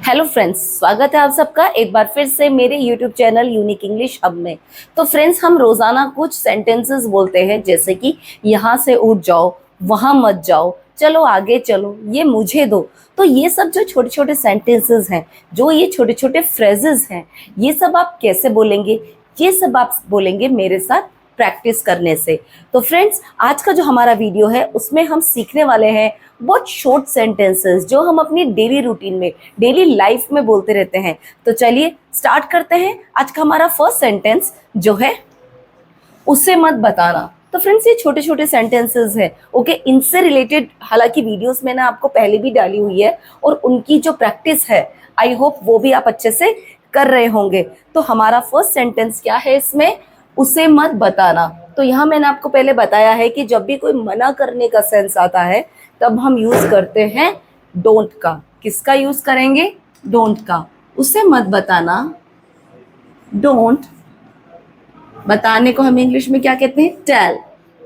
Hello friends, स्वागत है आप सबका एक बार फिर से मेरे YouTube channel unique English hub में। तो फ्रेंड्स, हम रोजाना कुछ सेंटेंसेस बोलते हैं, जैसे कि यहाँ से उठ जाओ, वहाँ मत जाओ, चलो आगे चलो, ये मुझे दो। तो ये सब जो छोटे छोटे सेंटेंसेस हैं, जो ये छोटे छोटे फ्रेजेस हैं, ये सब आप कैसे बोलेंगे? ये सब आप बोलेंगे मेरे साथ प्रैक्टिस करने से। तो फ्रेंड्स, आज का जो हमारा वीडियो है उसमें हम सीखने वाले हैं बहुत शॉर्ट सेंटेंसेस जो हम अपनी डेली रूटीन में, डेली लाइफ में बोलते रहते हैं। तो चलिए स्टार्ट करते हैं। आज का हमारा फर्स्ट सेंटेंस जो है, उसे मत बताना। तो फ्रेंड्स, ये छोटे छोटे सेंटेंसेस हैं, ओके। इनसे रिलेटेड हालांकि वीडियोस मैंने आपको पहले भी डाली हुई है, और उनकी जो प्रैक्टिस है आई होप वो भी आप अच्छे से कर रहे होंगे। तो हमारा फर्स्ट सेंटेंस क्या है इसमें? उसे मत बताना। तो यहाँ मैंने आपको पहले बताया है कि जब भी कोई मना करने का सेंस आता है तब हम यूज करते हैं डोंट का। किसका यूज करेंगे? डोंट का। उसे मत बताना, डोंट। बताने को हम इंग्लिश में क्या कहते हैं? टेल।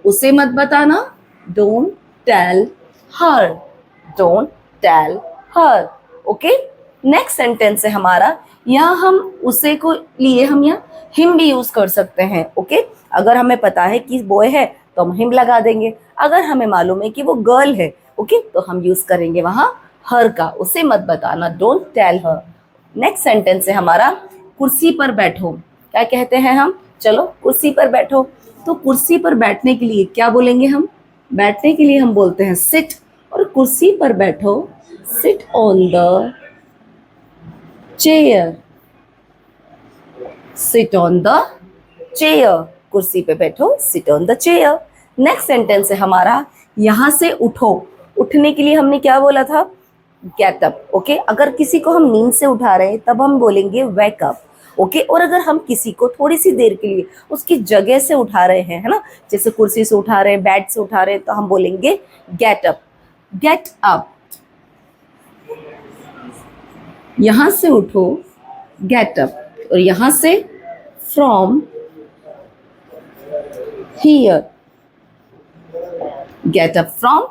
उसे मत बताना, don't tell her. Don't tell her, okay. Next sentence है हमारा, यहाँ हम उसे को लिए हम यहाँ हिम भी यूज कर सकते हैं, ओके। अगर हमें पता है कि बॉय है तो हम हिम लगा देंगे। अगर हमें मालूम है कि वो गर्ल है, ओके, तो हम यूज करेंगे वहां हर का। उसे मत बताना, don't tell her. Next sentence है हमारा, कुर्सी पर बैठो। क्या कहते हैं हम? चलो कुर्सी पर बैठो। तो कुर्सी पर बैठने के लिए क्या बोलेंगे हम? बैठने के लिए हम बोलते हैं सिट, और कुर्सी पर बैठो, sit on the chair. Sit on the chair. कुर्सी पे बैठो, sit on the chair. Next sentence है हमारा, यहां से उठो। उठने के लिए हमने क्या बोला था? Get up, okay. अगर किसी को हम नींद से उठा रहे हैं तब हम बोलेंगे वेक अप, ओके। और अगर हम किसी को थोड़ी सी देर के लिए उसकी जगह से उठा रहे हैं, है ना, जैसे कुर्सी से उठा रहे हैं, बेड से उठा रहे हैं, तो हम बोलेंगे गेट अप। Get up. यहां से उठो, गेट अप। और यहां से from here, gate up from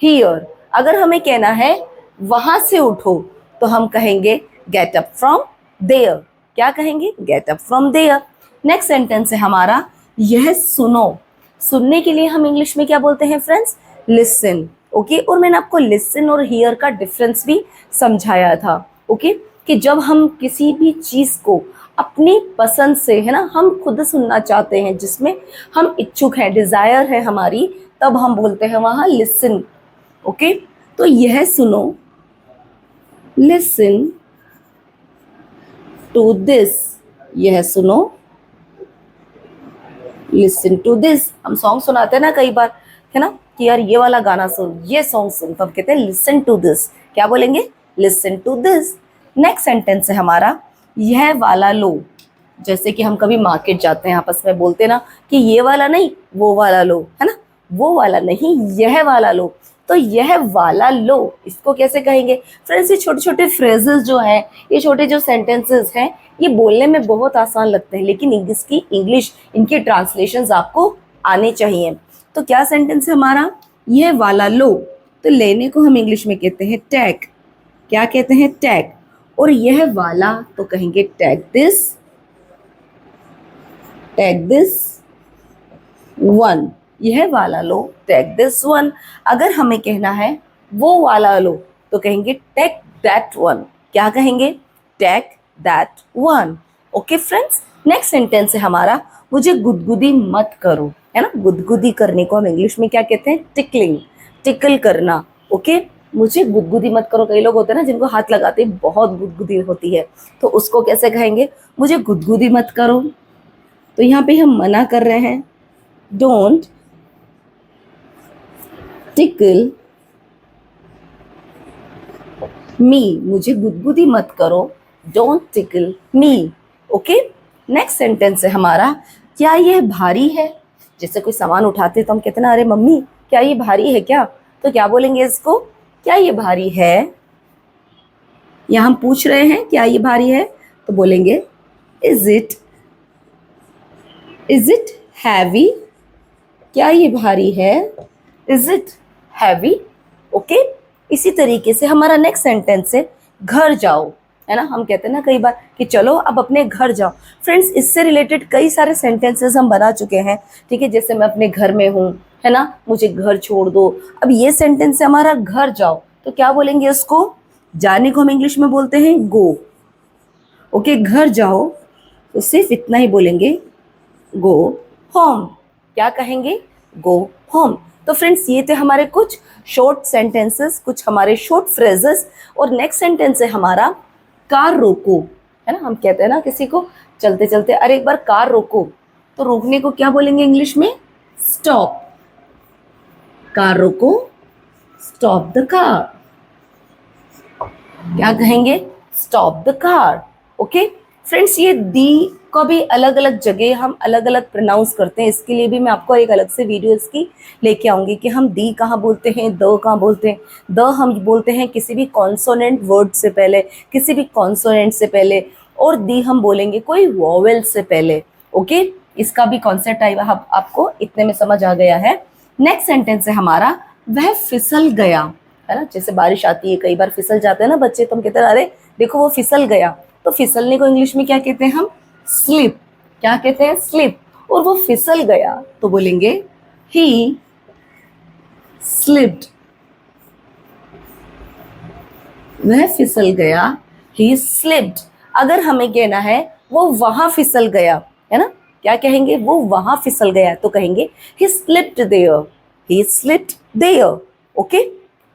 here. अगर हमें कहना है वहां से उठो तो हम कहेंगे गेट अप फ्रॉम देयर। क्या कहेंगे? Get up from there. Next sentence है हमारा, यह सुनो। सुनने के लिए हम इंग्लिश में क्या बोलते हैं फ्रेंड्स? Listen, okay. और मैंने आपको लिसन और हियर का डिफरेंस भी समझाया था, ओके, कि जब हम किसी भी चीज को अपनी पसंद से, है ना, हम खुद सुनना चाहते हैं, जिसमें हम इच्छुक हैं, डिजायर है हमारी, तब हम बोलते हैं वहां लिसन, ओके। तो यह सुनो, लिसन टू दिस। यह सुनो, लिसन टू दिस। हम सॉन्ग सुनाते हैं ना कई बार, है ना, कि यार ये वाला गाना सुन, ये सॉन्ग सुन, तब कहते हैं लिसन टू दिस। क्या बोलेंगे? Listen to this. Next sentence है हमारा, यह वाला लो। जैसे कि हम कभी मार्केट जाते हैं, आपस में बोलते हैं ना कि ये वाला नहीं, वो वाला लो, है ना, वो वाला नहीं, यह वाला लो। तो यह वाला लो, इसको कैसे कहेंगे फ्रेंड्स? ये छोटे छोटे फ्रेजेस जो हैं, ये छोटे जो सेंटेंसेस हैं, ये बोलने में बहुत आसान लगते हैं, लेकिन इसकी इंग्लिश, इनके ट्रांसलेशंस आपको आने चाहिए। तो क्या सेंटेंस है हमारा? यह वाला लो। तो लेने को हम इंग्लिश में कहते हैं टेक। क्या कहते हैं? टेक। और यह वाला तो कहेंगे take this, take this one. यह वाला लो, टेक दिस वन। अगर हमें कहना है वो वाला लो तो कहेंगे टेक दैट वन। क्या कहेंगे? Take that one, okay friends. Next sentence है हमारा, मुझे गुदगुदी मत करो, है ना। गुदगुदी करने को हम इंग्लिश में क्या कहते हैं? टिकलिंग, टिकल करना, ओके। मुझे गुदगुदी मत करो। कई लोग होते हैं ना जिनको हाथ लगाते ही बहुत गुदगुदी होती है, तो उसको कैसे कहेंगे? मुझे गुदगुदी मत करो। तो यहाँ पे हम मना कर रहे हैं, डोंट टिकल मी। मुझे गुदगुदी मत करो, don't tackle me, okay. Next sentence है हमारा, क्या यह भारी है? जैसे कोई सामान उठाते तो हम कहते हैं ना, अरे मम्मी क्या ये भारी है क्या? तो क्या बोलेंगे इसको? क्या ये भारी है? या हम पूछ रहे हैं क्या ये भारी है, तो बोलेंगे इज इट हैवी? क्या ये भारी है? Is it heavy, okay. इसी तरीके से हमारा नेक्स्ट सेंटेंस है, घर जाओ। है ना, हम कहते हैं ना कई बार कि चलो अब अपने घर जाओ। फ्रेंड्स, इससे रिलेटेड कई सारे सेंटेंसेस हम बना चुके हैं, ठीक है। जैसे मैं अपने घर में हूँ, है ना, मुझे घर छोड़ दो। अब ये सेंटेंस है हमारा घर जाओ, तो क्या बोलेंगे उसको? जाने को हम इंग्लिश में बोलते हैं गो। ओके, घर जाओ तो सिर्फ इतना ही बोलेंगे, गो होम। क्या कहेंगे? Go home. तो फ्रेंड्स, ये थे हमारे कुछ शॉर्ट सेंटेंसेस, कुछ हमारे शॉर्ट फ्रेजेस। और नेक्स्ट सेंटेंस है हमारा कार रोको, है ना। हम कहते हैं ना किसी को चलते चलते, अरे एक बार कार रोको, तो रोकने को क्या बोलेंगे इंग्लिश में? स्टॉप। कार रोको, स्टॉप द कार। क्या कहेंगे? Stop the car. Okay friends, ये दी को भी अलग अलग जगह हम अलग अलग प्रोनाउंस करते हैं। इसके लिए भी मैं आपको एक अलग से वीडियो इसकी लेके आऊंगी कि हम दी कहाँ बोलते हैं, द कहाँ बोलते हैं। द हम बोलते हैं किसी भी कॉन्सोनेंट वर्ड से पहले, किसी भी कॉन्सोनेंट से पहले, और दी हम बोलेंगे कोई वॉवेल से पहले। ओके, इसका भी कॉन्सेप्ट आएगा, आपको इतने में समझ आ गया है। नेक्स्ट सेंटेंस है हमारा वह फिसल गया, है ना। जैसे बारिश आती है, कई बार फिसल जाते हैं ना बच्चे, तो हम कहते हैं अरे देखो वो फिसल गया। तो फिसलने को इंग्लिश में क्या कहते हैं हम? स्लिप। क्या कहते हैं? स्लिप। और वो फिसल गया तो बोलेंगे ही स्लिप्ड। वह फिसल गया, ही स्लिप्ड। अगर हमें कहना है वो वहां फिसल गया, है ना, क्या कहेंगे? वो वहां फिसल गया, तो कहेंगे he slipped there. He slipped there. Okay,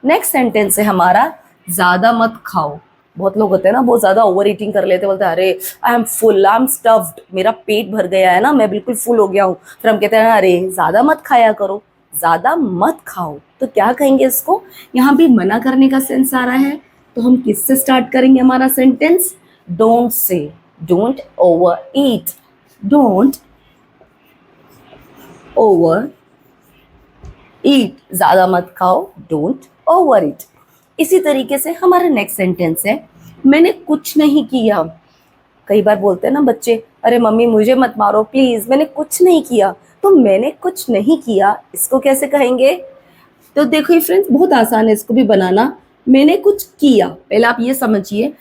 next sentence है हमारा ज्यादा मत खाओ। बहुत लोग होते हैं ना, बहुत ज्यादा ओवर ईटिंग कर लेते हैं, बोलते हैं अरे I am full, I am stuffed, मेरा पेट भर गया है ना, मैं बिल्कुल फुल हो गया हूँ। फिर हम कहते हैं अरे ज्यादा मत खाया करो, ज्यादा मत खाओ। तो क्या कहेंगे इसको? यहाँ भी मना करने का सेंस आ रहा है, तो हम किससे स्टार्ट करेंगे हमारा sentence? Don't say, don't over eat, don't over ईट, ज्यादा मत खाओ, डोंट ओवर ईट। इसी तरीके से हमारा नेक्स्ट सेंटेंस है मैंने कुछ नहीं किया। कई बार बोलते हैं ना बच्चे, अरे मम्मी मुझे मत मारो प्लीज, मैंने कुछ नहीं किया। तो मैंने कुछ नहीं किया, इसको कैसे कहेंगे? तो देखो ये फ्रेंड्स, बहुत आसान है इसको भी बनाना। मैंने कुछ किया, पहले आप ये समझिए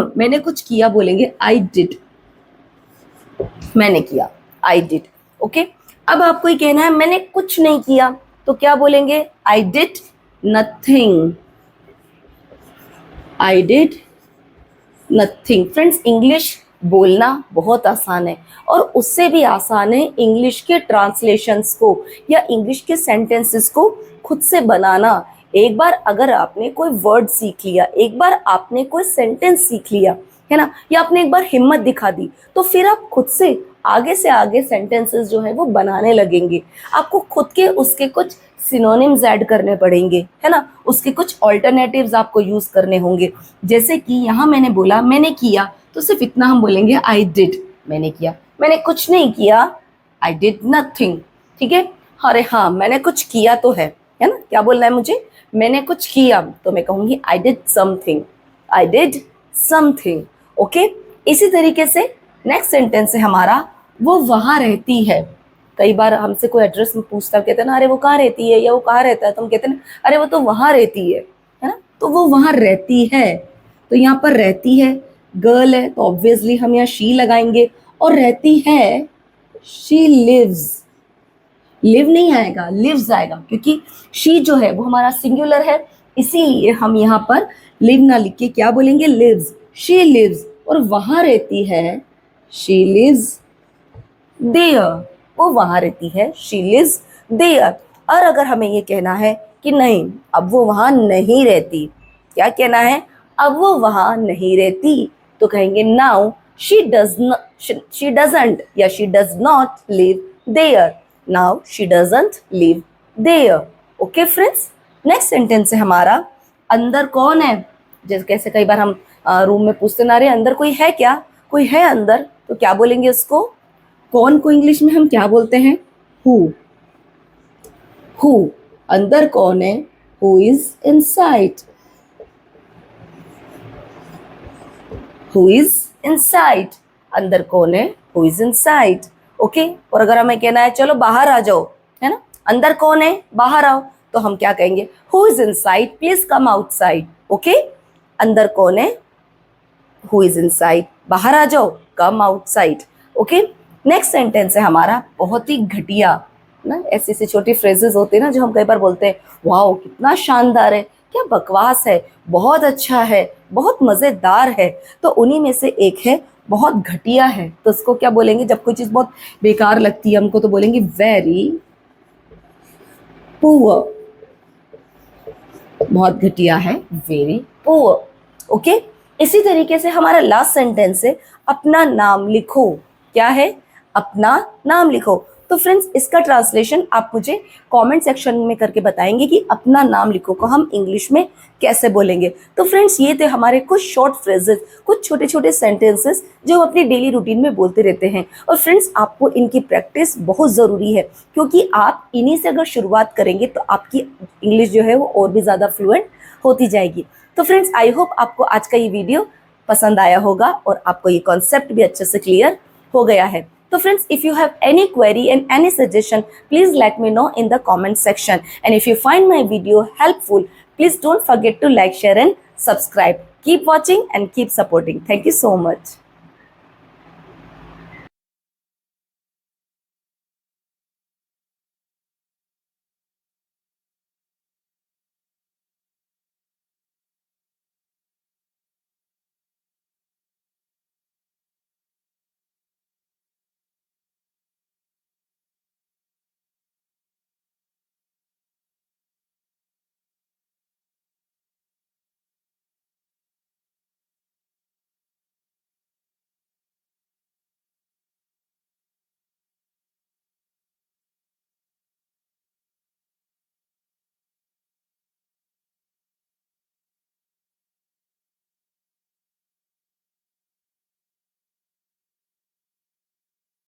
मैंने कुछ किया बोलेंगे आई डिड। मैंने किया, आई डिड। ओके, अब आपको ये कहना है मैंने कुछ नहीं किया, तो क्या बोलेंगे? I did nothing. I did nothing. Friends, English बोलना बहुत आसान है, और उससे भी आसान है इंग्लिश के ट्रांसलेशंस को या इंग्लिश के सेंटेंसेस को खुद से बनाना। एक बार अगर आपने कोई वर्ड सीख लिया, एक बार आपने कोई सेंटेंस सीख लिया, है ना, या आपने एक बार हिम्मत दिखा दी, तो फिर आप खुद से आगे सेंटेंसेस जो है वो बनाने लगेंगे। आपको खुद के उसके कुछ सिनोनिम्स ऐड करने पड़ेंगे, है ना, उसके कुछ ऑल्टरनेटिव्स आपको यूज करने होंगे। जैसे कि यहाँ मैंने बोला मैंने किया, तो सिर्फ इतना हम बोलेंगे आई डिड, मैंने किया। मैंने कुछ नहीं किया, आई डिड नथिंग। ठीक है, अरे हाँ मैंने कुछ किया तो है ना, क्या बोलना है मुझे? मैंने कुछ किया, तो मैं कहूंगी I did something, I did something. Okay, इसी तरीके से नेक्स्ट सेंटेंस है हमारा वो वहां रहती है। कई बार हमसे कोई एड्रेस में पूछता है, कहते हैं ना अरे वो कहाँ रहती है या वो कहाँ रहता है, तो हम कहते हैं अरे वो तो वहां रहती है ना। तो वो वहां रहती है, तो यहाँ पर रहती है गर्ल है, तो ऑब्वियसली हम यहाँ शी लगाएंगे, और रहती है शी लिव्स। लिव नहीं आएगा, लिव्स आएगा, क्योंकि शी जो है वो हमारा सिंगुलर है, इसीलिए हम यहाँ पर लिव ना लिख के क्या बोलेंगे? लिव्स। She lives. और वहां रहती है, शी लिव्स देयर। वो वहां रहती है, शी लिव्स देयर। और अगर हमें ये कहना है कि नहीं अब वो वहां नहीं रहती, क्या कहना है? अब वो वहां नहीं रहती, तो कहेंगे नाउ शी डजंट या she does not live there. Now she doesn't live there. Okay friends, next sentence है हमारा अंदर कौन है। जैसे कैसे कई बार हम रूम में पूछते ना, रहे अंदर कोई है क्या, कोई है अंदर, तो क्या बोलेंगे उसको? कौन को इंग्लिश में हम क्या बोलते हैं? हु। हु, अंदर कौन है? Who is inside. Who is inside, अंदर कौन है? Who is inside. ओके, और अगर हमें कहना है चलो बाहर आ जाओ, है ना, अंदर कौन है, बाहर आओ, तो हम क्या कहेंगे? Who is inside please come outside. Okay, अंदर कौन है, हु इज इनसाइड, बाहर आ जाओ, come outside. Okay, next sentence है हमारा बहुत ही घटिया ना, ऐसे ऐसे छोटे फ्रेजेस होते हैं ना जो हम कई बार बोलते हैं, वाओ कितना शानदार है, क्या बकवास है, बहुत अच्छा है, बहुत मजेदार है। तो उन्हीं में से एक है बहुत घटिया है। तो उसको क्या बोलेंगे, जब कोई चीज बहुत बेकार लगती है हमको तो बोलेंगे वेरी पुअर। बहुत घटिया है, वेरी पुअर। ओके, इसी तरीके से हमारा लास्ट सेंटेंस है अपना नाम लिखो। क्या है, अपना नाम लिखो। तो फ्रेंड्स इसका ट्रांसलेशन आप मुझे कमेंट सेक्शन में करके बताएंगे कि अपना नाम लिखो को हम इंग्लिश में कैसे बोलेंगे। तो फ्रेंड्स ये थे हमारे कुछ शॉर्ट फ्रेजेस, कुछ छोटे छोटे सेंटेंसेस जो हम अपनी डेली रूटीन में बोलते रहते हैं। और फ्रेंड्स आपको इनकी प्रैक्टिस बहुत ज़रूरी है, क्योंकि आप इन्हीं से अगर शुरुआत करेंगे तो आपकी इंग्लिश जो है वो और भी ज़्यादा फ्लुएंट होती जाएगी। तो फ्रेंड्स आई होप आपको आज का ये वीडियो पसंद आया होगा और आपको ये कॉन्सेप्ट भी अच्छे से क्लियर हो गया है। So friends, if you have any query and any suggestion, please let me know in the comment section. And if you find my video helpful, please don't forget to like, share and subscribe. Keep watching and keep supporting. Thank you so much.